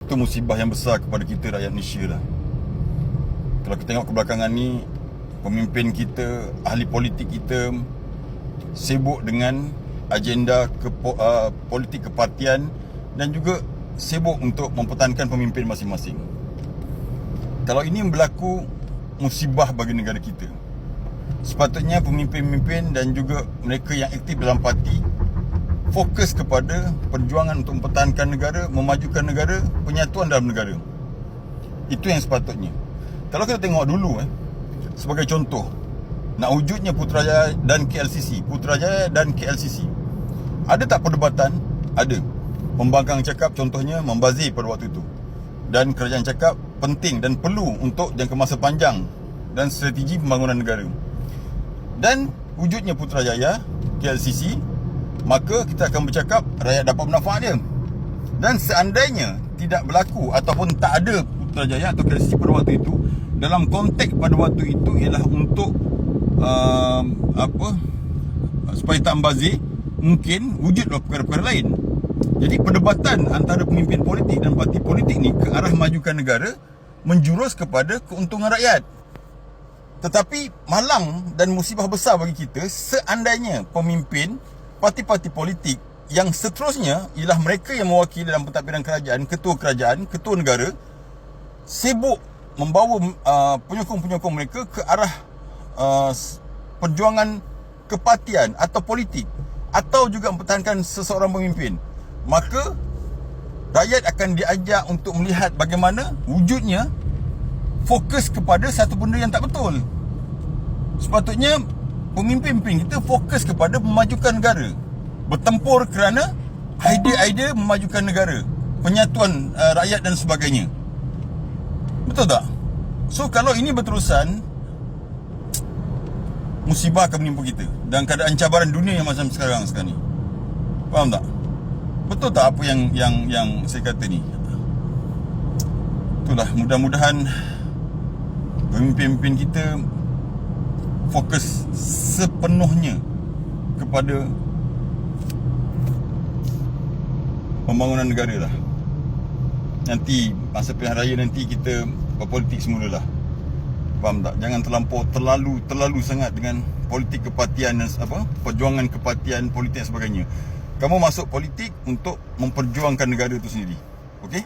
Itu musibah yang besar kepada kita rakyat Malaysia lah. Kalau kita tengok kebelakangan ni, pemimpin kita, ahli politik kita sibuk dengan agenda politik kepartian dan juga sibuk untuk mempertahankan pemimpin masing-masing. Kalau ini berlaku musibah bagi negara kita, sepatutnya pemimpin-pemimpin dan juga mereka yang aktif dalam parti fokus kepada perjuangan untuk mempertahankan negara, memajukan negara, penyatuan dalam negara. Itu yang sepatutnya. Kalau kita tengok dulu sebagai contoh, nak wujudnya Putrajaya dan KLCC, Putrajaya dan KLCC, ada tak perdebatan? Ada. Pembangkang cakap contohnya membazir pada waktu itu, dan kerajaan cakap penting dan perlu untuk jangka masa panjang dan strategi pembangunan negara. Dan wujudnya Putrajaya, KLCC, maka kita akan bercakap rakyat dapat manfaat dia. Dan seandainya tidak berlaku ataupun tak ada Putrajaya atau KLCC pada waktu itu, dalam konteks pada waktu itu ialah untuk supaya tak membazir, mungkin wujudlah perkara-perkara lain. Jadi perdebatan antara pemimpin politik dan parti politik ni ke arah majukan negara menjurus kepada keuntungan rakyat. Tetapi malang dan musibah besar bagi kita seandainya pemimpin parti-parti politik yang seterusnya ialah mereka yang mewakili dalam pentadbiran kerajaan, ketua negara, sibuk membawa penyokong-penyokong mereka ke arah perjuangan kepartian atau politik, atau juga mempertahankan seseorang pemimpin. Maka rakyat akan diajak untuk melihat bagaimana wujudnya fokus kepada satu benda yang tak betul. Sepatutnya pemimpin-pemimpin kita fokus kepada memajukan negara, bertempur kerana idea-idea memajukan negara, penyatuan rakyat dan sebagainya. Betul tak? So kalau ini berterusan, musibah akan menimpa kita dalam keadaan cabaran dunia yang macam sekarang ni. Faham tak? Betul tak apa yang saya kata ni? Itulah, mudah-mudahan pemimpin-pemimpin kita fokus sepenuhnya kepada pembangunan negara lah. Nanti masa pilihan raya nanti kita berpolitik semula lah. Faham tak? Jangan terlalu sangat dengan politik kepartian dan perjuangan kepartian, politik dan sebagainya. Kamu masuk politik untuk memperjuangkan negara itu sendiri. Okey?